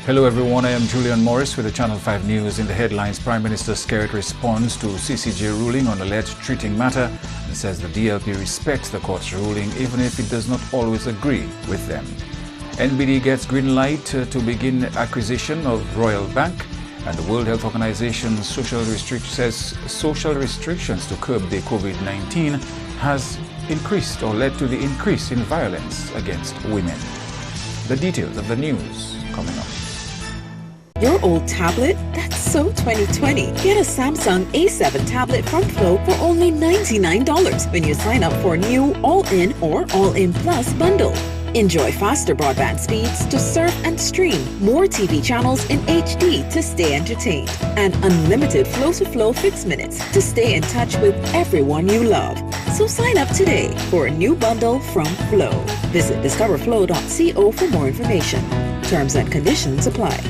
Hello everyone, I am Julian Morris with the Channel 5 News. In the headlines, Prime Minister Skerrit responds to CCJ ruling on alleged treating matter and says the DLP respects the court's ruling even if it does not always agree with them. NBD gets green light to begin acquisition of Royal Bank, and the World Health Organization says social restrictions to curb the COVID-19 has increased or led to the increase in violence against women. The details of the news coming up. Your old tablet? That's so 2020. Get a Samsung A7 tablet from Flow for only $99 when you sign up for a new All-In or All-In Plus bundle. Enjoy faster broadband speeds to surf and stream, more TV channels in HD to stay entertained, and unlimited Flow-to-Flow fixed minutes to stay in touch with everyone you love. So sign up today for a new bundle from Flow. Visit discoverflow.co for more information. Terms and conditions apply.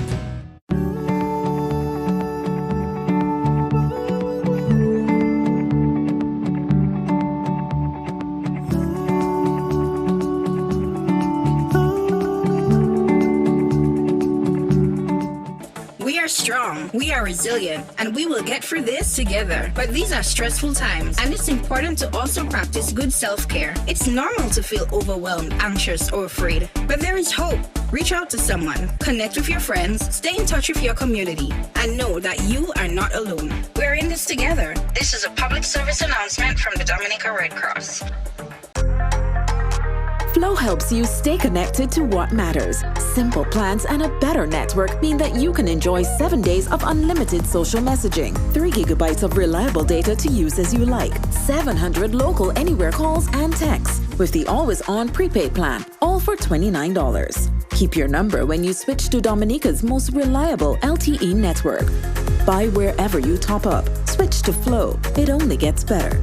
We are strong, we are resilient, and we will get through this together. But these are stressful times, and it's important to also practice good self-care. It's normal to feel overwhelmed, anxious, or afraid, but there is hope. Reach out to someone, connect with your friends, stay in touch with your community, and know that you are not alone. We're in this together. This is a public service announcement from the Dominica Red Cross. Flow helps you stay connected to what matters. Simple plans and a better network mean that you can enjoy 7 days of unlimited social messaging, 3 gigabytes of reliable data to use as you like, 700 local anywhere calls and texts with the always-on prepaid plan, all for $29. Keep your number when you switch to Dominica's most reliable LTE network. Buy wherever you top up. Switch to Flow. It only gets better.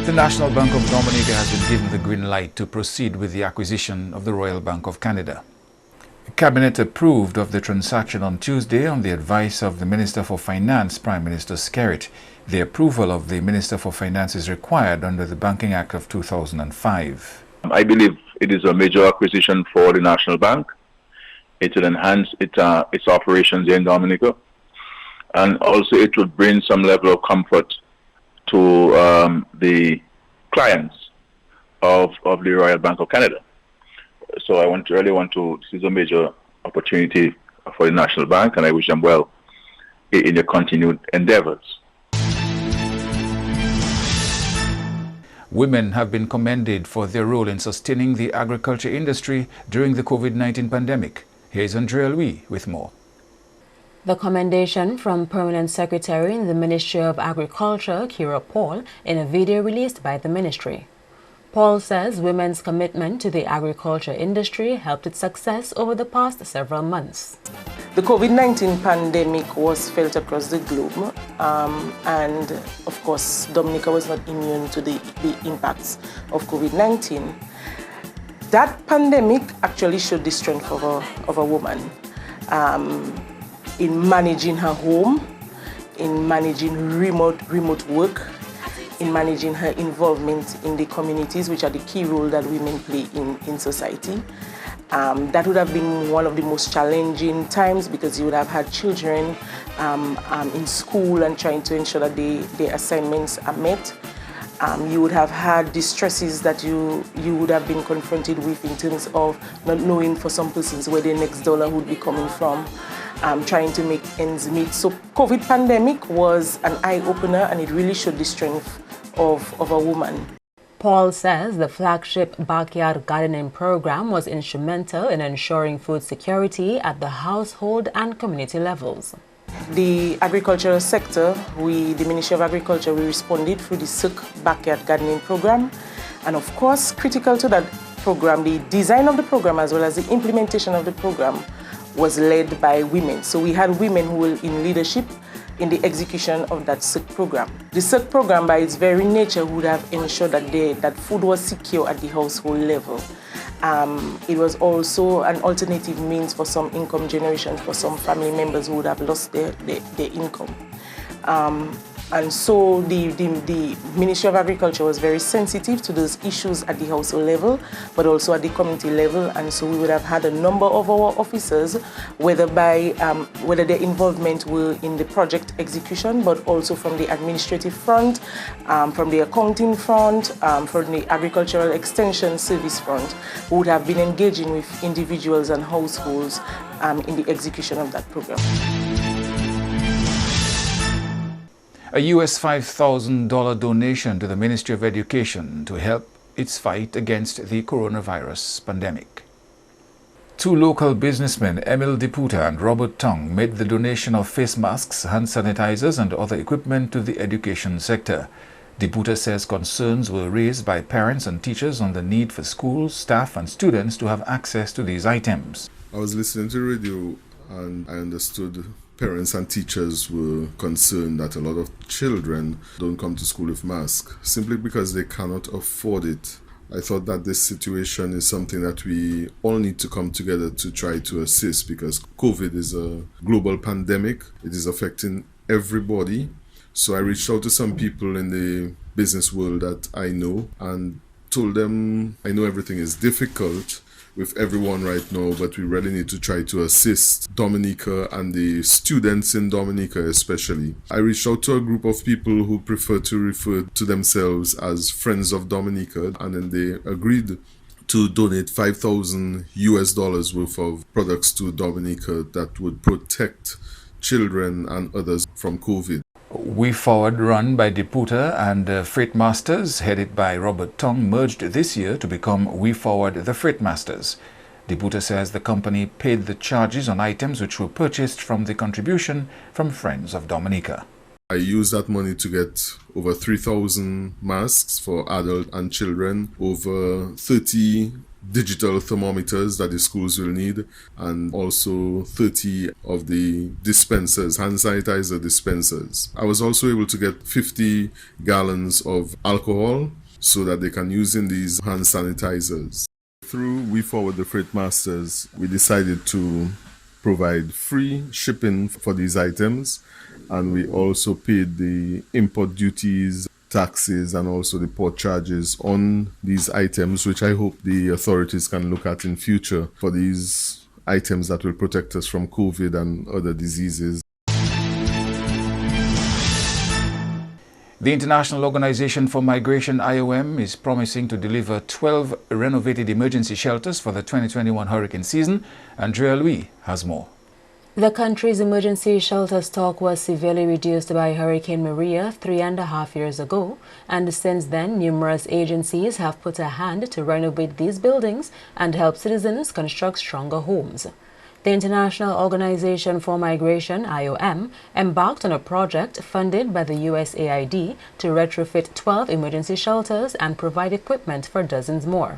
The National Bank of Dominica has been given the green light to proceed with the acquisition of the Royal Bank of Canada. The Cabinet approved of the transaction on Tuesday on the advice of the Minister for Finance, Prime Minister Skerrit. The approval of the Minister for Finance is required under the Banking Act of 2005. I believe it is a major acquisition for the National Bank. It will enhance its operations here in Dominica, and also it would bring some level of comfort to the clients of the Royal Bank of Canada. So I this is a major opportunity for the National Bank, and I wish them well in their continued endeavors. Women have been commended for their role in sustaining the agriculture industry during the COVID-19 pandemic. Here's Andrea Louis with more. The commendation from Permanent Secretary in the Ministry of Agriculture, Kira Paul, in a video released by the ministry. Paul says women's commitment to the agriculture industry helped its success over the past several months. The COVID-19 pandemic was felt across the globe, and of course Dominica was not immune to the impacts of COVID-19. That pandemic actually showed the strength of a woman. In managing her home, in managing remote work, in managing her involvement in the communities, which are the key role that women play in society. That would have been one of the most challenging times because you would have had children in school and trying to ensure that their assignments are met. You would have had the stresses that you would have been confronted with in terms of not knowing for some persons where their next dollar would be coming from. Trying to make ends meet. So COVID pandemic was an eye-opener, and it really showed the strength of a woman. Paul says the flagship backyard gardening program was instrumental in ensuring food security at the household and community levels. The agricultural sector, the Ministry of Agriculture, we responded through the Silk Backyard Gardening Program. And of course, critical to that program, the design of the program as well as the implementation of the program was led by women. So we had women who were in leadership in the execution of that Silk program. The Silk program, by its very nature, would have ensured that food was secure at the household level. It was also an alternative means for some income generation for some family members who would have lost their income. And so the Ministry of Agriculture was very sensitive to those issues at the household level, but also at the community level. And so we would have had a number of our officers, whether their involvement were in the project execution, but also from the administrative front, from the accounting front, from the agricultural extension service front, who would have been engaging with individuals and households in the execution of that program. A US $5,000 donation to the Ministry of Education to help its fight against the coronavirus pandemic. Two local businessmen, Emil Diputa and Robert Tong, made the donation of face masks, hand sanitizers and other equipment to the education sector. Diputa says concerns were raised by parents and teachers on the need for schools, staff and students to have access to these items. I was listening to the radio and I understood parents and teachers were concerned that a lot of children don't come to school with masks simply because they cannot afford it. I thought that this situation is something that we all need to come together to try to assist, because COVID is a global pandemic. It is affecting everybody. So I reached out to some people in the business world that I know and told them I know everything is difficult with everyone right now, but we really need to try to assist Dominica and the students in Dominica especially. I reached out to a group of people who prefer to refer to themselves as Friends of Dominica, and then they agreed to donate $5,000 worth of products to Dominica that would protect children and others from COVID. We Forward, run by Diputa and Freight Masters, headed by Robert Tong, merged this year to become We Forward the Freight Masters. Diputa says the company paid the charges on items which were purchased from the contribution from Friends of Dominica. I used that money to get over 3,000 masks for adults and children, over 30 digital thermometers that the schools will need, and also 30 of the dispensers, hand sanitizer dispensers. I was also able to get 50 gallons of alcohol so that they can use in these hand sanitizers. Through We Forward the Freight Masters, we decided to provide free shipping for these items, and we also paid the import duties, taxes and also the port charges on these items, which I hope the authorities can look at in future for these items that will protect us from COVID and other diseases. The International Organization for Migration, IOM, is promising to deliver 12 renovated emergency shelters for the 2021 hurricane season. Andrea Louis has more. The country's emergency shelter stock was severely reduced by Hurricane Maria 3.5 years ago, and since then numerous agencies have put a hand to renovate these buildings and help citizens construct stronger homes. The International Organization for Migration, IOM, embarked on a project funded by the USAID to retrofit 12 emergency shelters and provide equipment for dozens more.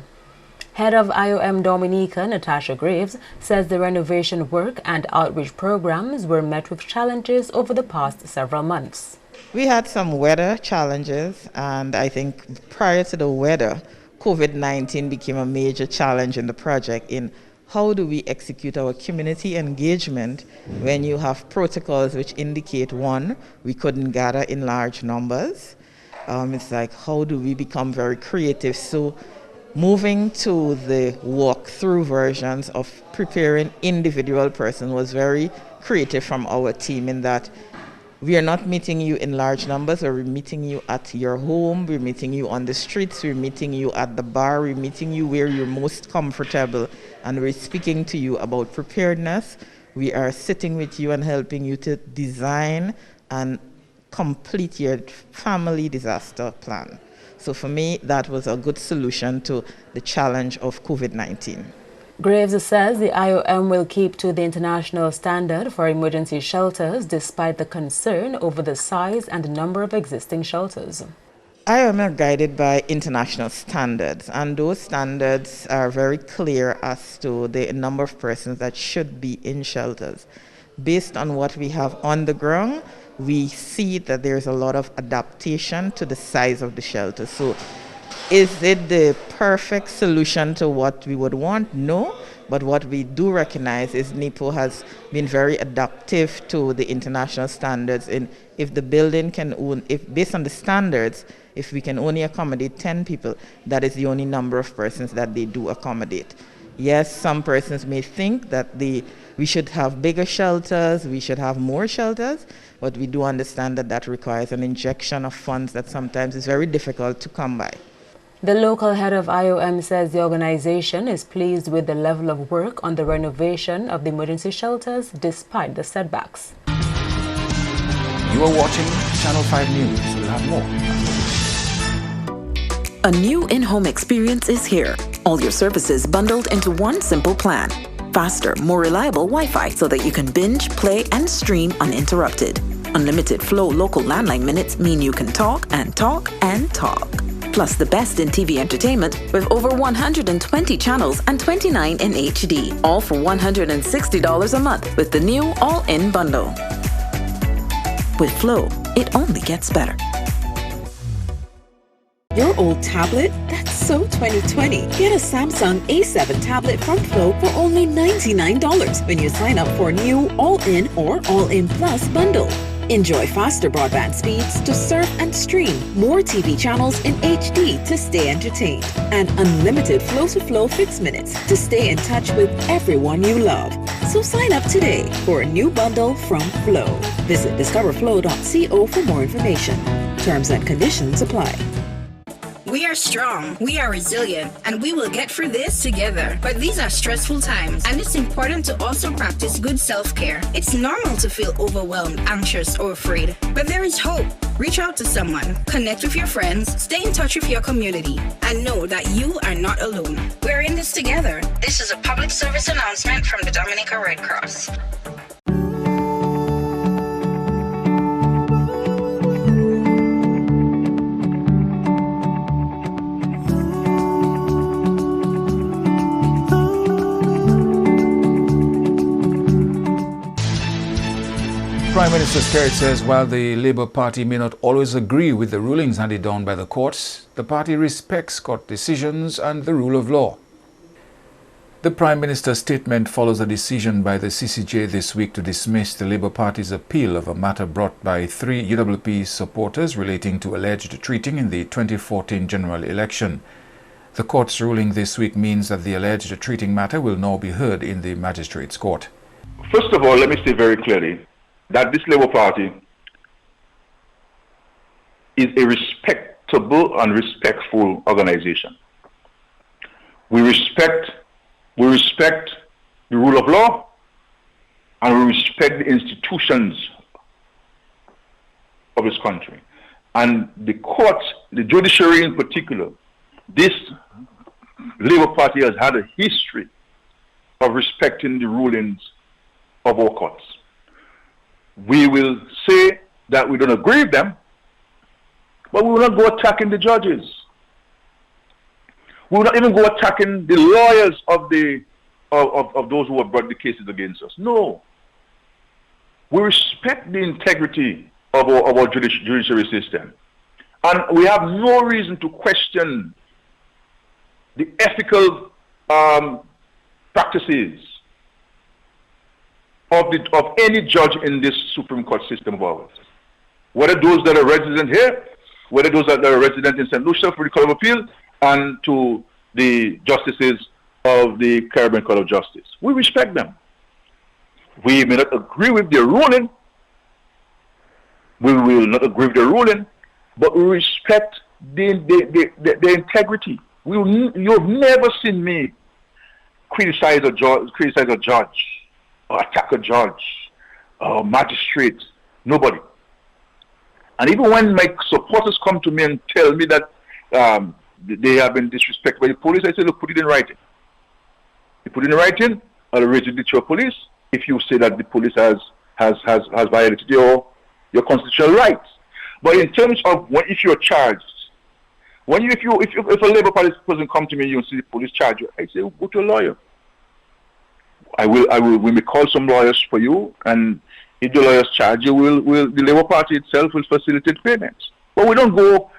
Head of IOM Dominica, Natasha Graves, says the renovation work and outreach programs were met with challenges over the past several months. We had some weather challenges, and I think prior to the weather, COVID-19 became a major challenge in the project in how do we execute our community engagement when you have protocols which indicate, one, we couldn't gather in large numbers. It's like, how do we become very creative? So moving to the walk-through versions of preparing individual person was very creative from our team, in that we are not meeting you in large numbers, or we're meeting you at your home, we're meeting you on the streets, we're meeting you at the bar, we're meeting you where you're most comfortable, and we're speaking to you about preparedness. We are sitting with you and helping you to design and complete your family disaster plan. So for me, that was a good solution to the challenge of COVID-19. Graves says the IOM will keep to the international standard for emergency shelters despite the concern over the size and number of existing shelters. IOM are guided by international standards, and those standards are very clear as to the number of persons that should be in shelters. Based on what we have on the ground, we see that there's a lot of adaptation to the size of the shelter. So Is it the perfect solution to what we would want? No. But what we do recognize is NEPO has been very adaptive to the international standards. In if the building can own, if based on the standards, if we can only accommodate 10 people, that is the only number of persons that they do accommodate. Yes, some persons may think that we should have bigger shelters, we should have more shelters, but we do understand that that requires an injection of funds that sometimes is very difficult to come by. The local head of IOM says the organization is pleased with the level of work on the renovation of the emergency shelters despite the setbacks. You are watching Channel 5 News. We'll have more. A new in-home experience is here. All your services bundled into one simple plan. Faster, more reliable Wi-Fi so that you can binge, play, and stream uninterrupted. Unlimited Flow local landline minutes mean you can talk and talk and talk. Plus the best in TV entertainment with over 120 channels and 29 in HD. All for $160 a month with the new all-in bundle. With Flow, it only gets better. Your old tablet? That's so 2020. Get a Samsung A7 tablet from Flow for only $99 when you sign up for a new all-in or all-in plus bundle. Enjoy faster broadband speeds to surf and stream, more TV channels in HD to stay entertained, and unlimited flow-to-flow fixed minutes to stay in touch with everyone you love. So sign up today for a new bundle from Flow. Visit discoverflow.co for more information. Terms and conditions apply. We are strong, we are resilient, and we will get through this together. But these are stressful times, and it's important to also practice good self-care. It's normal to feel overwhelmed, anxious, or afraid, but there is hope. Reach out to someone, connect with your friends, stay in touch with your community, and know that you are not alone. We're in this together. This is a public service announcement from the Dominica Red Cross. Prime Minister Skerrit says while the Labour Party may not always agree with the rulings handed down by the courts, the party respects court decisions and the rule of law. The Prime Minister's statement follows a decision by the CCJ this week to dismiss the Labour Party's appeal of a matter brought by 3 UWP supporters relating to alleged cheating in the 2014 general election. The court's ruling this week means that the alleged cheating matter will now be heard in the Magistrates' Court. First of all, let me say very clearly that this Labour Party is a respectable and respectful organization. We respect the rule of law, and we respect the institutions of this country. And the courts, the judiciary in particular, this Labour Party has had a history of respecting the rulings of our courts. We will say that we don't agree with them, but we will not go attacking the judges. We will not even go attacking the lawyers of those who have brought the cases against us. No. We respect the integrity of our judiciary system. And we have no reason to question the ethical practices of any judge in this Supreme Court system of ours. Whether those that are resident here, whether those that are resident in St. Lucia for the Court of Appeal, and to the justices of the Caribbean Court of Justice. We respect them. We may not agree with their ruling. We will not agree with their ruling, but we respect the integrity. You have never seen me criticize a judge, or attack a judge, or magistrate. Nobody. And even when my supporters come to me and tell me that they have been disrespected by the police, I say, look, put it in writing. You put it in writing, I'll raise it to your police if you say that the police has violated your constitutional rights. But in terms of if you're charged, if a Labour Party person come to me and see the police charge you, I say, go to a lawyer. We may call some lawyers for you, and if the lawyers charge you, the Labour Party itself will facilitate payments. But we don't go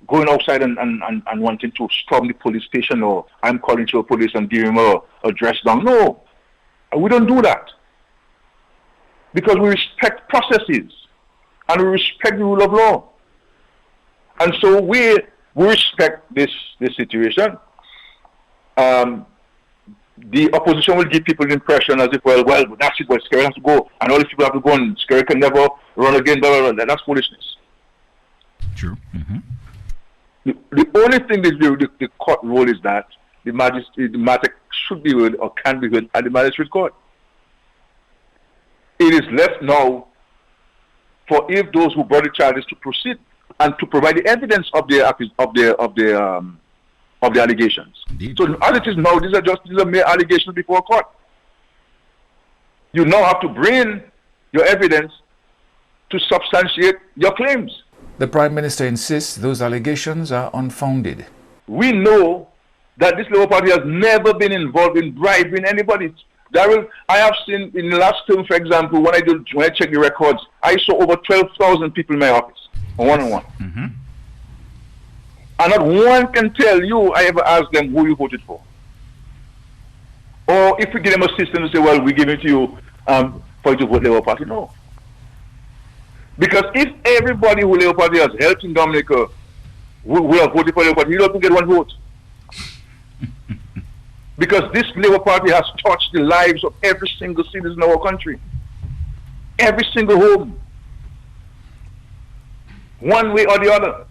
going outside and wanting to storm the police station, or I'm calling to a police and give him a dress down. No, we don't do that. Because we respect processes and we respect the rule of law. And so we respect this situation. The opposition will give people the impression as if, well, that's it, Scary has to go, and all these people have to go, and Scary can never run again, blah, blah, blah. That's foolishness. True. Mm-hmm. The only thing the court rule is that the matter should be heard or can be heard at the magistrate court. It is left now for if those who brought the charges to proceed and to provide the evidence of the allegations. Indeed. So as it is now, these are mere allegations before court. You now have to bring your evidence to substantiate your claims. The Prime Minister insists those allegations are unfounded. We know that this Labour Party has never been involved in bribing anybody. I have seen in the last term, for example, when I checked the records, I saw over 12,000 people in my office, one-on-one. Mm-hmm. And not one can tell you I ever asked them who you voted for. Or if we give them a system to say, well, we give it to you for you to vote Labour Party. No. Because if everybody who Labour Party has helped in Dominica will have voted for Labour Party, you don't get one vote. Because this Labour Party has touched the lives of every single citizen in our country. Every single home. One way or the other.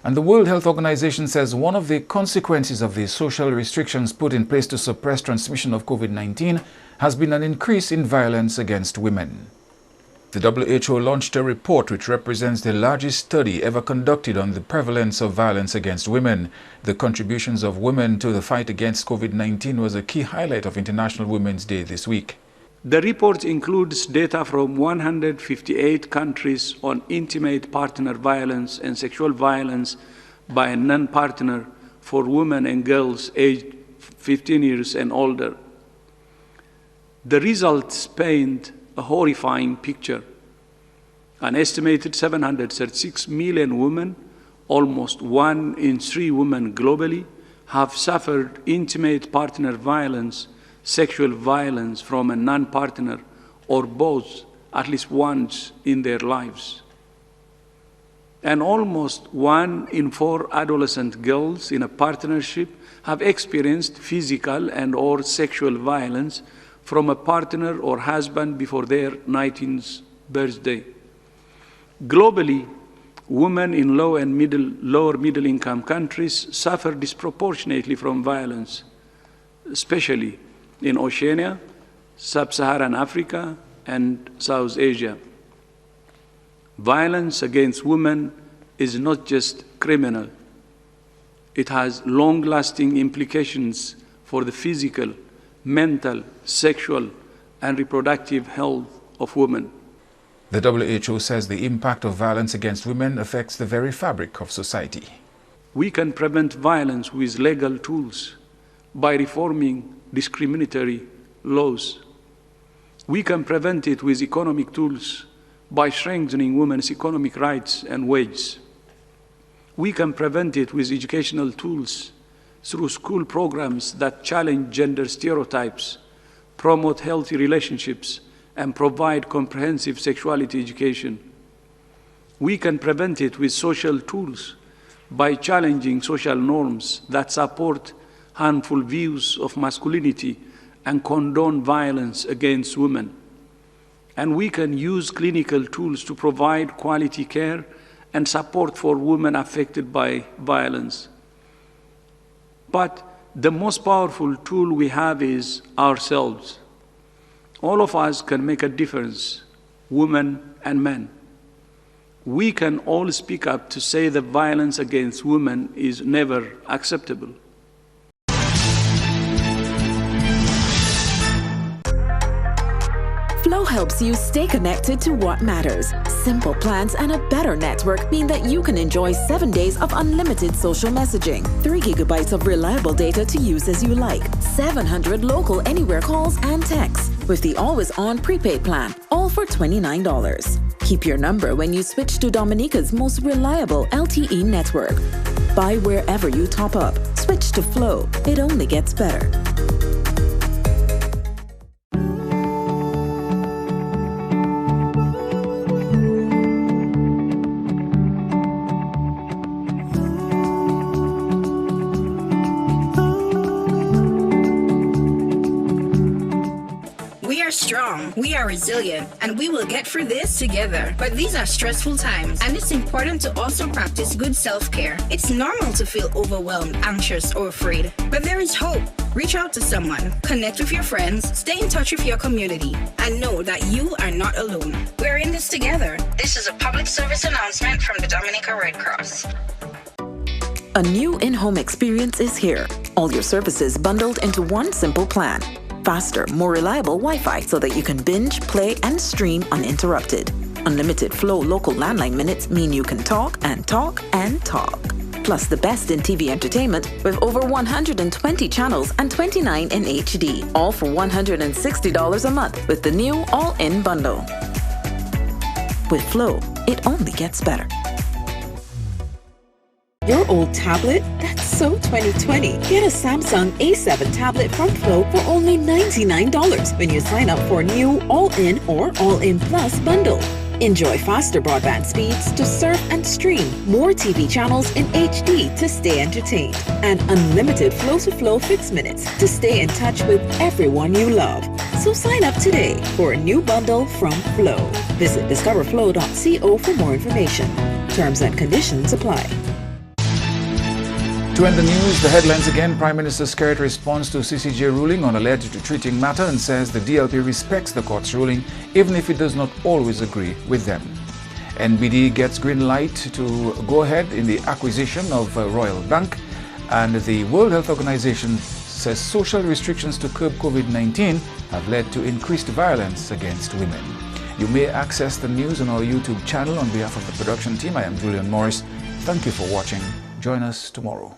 And the World Health Organization says one of the consequences of the social restrictions put in place to suppress transmission of COVID-19 has been an increase in violence against women. The WHO launched a report which represents the largest study ever conducted on the prevalence of violence against women. The contributions of women to the fight against COVID-19 was a key highlight of International Women's Day this week. The report includes data from 158 countries on intimate partner violence and sexual violence by a non-partner for women and girls aged 15 years and older. The results paint a horrifying picture. An estimated 736 million women, almost 1 in 3 women globally, have suffered intimate partner violence, sexual violence from a non-partner or both at least once in their lives. And almost 1 in 4 adolescent girls in a partnership have experienced physical and or sexual violence from a partner or husband before their 19th birthday. Globally, women in lower and middle income countries suffer disproportionately from violence, especially in Oceania, Sub-Saharan Africa, and South Asia. Violence against women is not just criminal. It has long-lasting implications for the physical, mental, sexual, and reproductive health of women. The WHO says the impact of violence against women affects the very fabric of society. We can prevent violence with legal tools by reforming discriminatory laws. We can prevent it with economic tools by strengthening women's economic rights and wages. We can prevent it with educational tools through school programs that challenge gender stereotypes, promote healthy relationships, and provide comprehensive sexuality education. We can prevent it with social tools by challenging social norms that support harmful views of masculinity and condone violence against women. And we can use clinical tools to provide quality care and support for women affected by violence. But the most powerful tool we have is ourselves. All of us can make a difference, women and men. We can all speak up to say that violence against women is never acceptable. Flow helps you stay connected to what matters. Simple plans and a better network mean that you can enjoy 7 days of unlimited social messaging, 3 gigabytes of reliable data to use as you like, 700 local anywhere calls and texts with the always-on prepaid plan, all for $29. Keep your number when you switch to Dominica's most reliable LTE network. Buy wherever you top up. Switch to Flow. It only gets better. We are strong, we are resilient, and we will get through this together. But these are stressful times, and it's important to also practice good self-care. It's normal to feel overwhelmed, anxious, or afraid. But there is hope. Reach out to someone, connect with your friends, stay in touch with your community, and know that you are not alone. We're in this together. This is a public service announcement from the Dominica Red Cross. A new in-home experience is here. All your services bundled into one simple plan. Faster, more reliable Wi-Fi so that you can binge, play, and stream uninterrupted. Unlimited Flow local landline minutes mean you can talk and talk and talk. Plus the best in TV entertainment with over 120 channels and 29 in HD. All for $160 a month with the new all-in bundle. With Flow, it only gets better. Your old tablet? That's so 2020. Get a Samsung A7 tablet from Flow for only $99 when you sign up for a new all-in or all-in plus bundle. Enjoy faster broadband speeds to surf and stream, more TV channels in HD to stay entertained, and unlimited flow-to-flow fixed minutes to stay in touch with everyone you love. So sign up today for a new bundle from Flow. Visit discoverflow.co for more information. Terms and conditions apply. To end the news, the headlines again. Prime Minister Skerrit responds to CCJ ruling on alleged treating matter and says the DLP respects the court's ruling even if it does not always agree with them. NBD gets green light to go ahead in the acquisition of Royal Bank, and the World Health Organization says social restrictions to curb COVID-19 have led to increased violence against women. You may access the news on our YouTube channel. On behalf of the production team, I am Julian Morris. Thank you for watching. Join us tomorrow.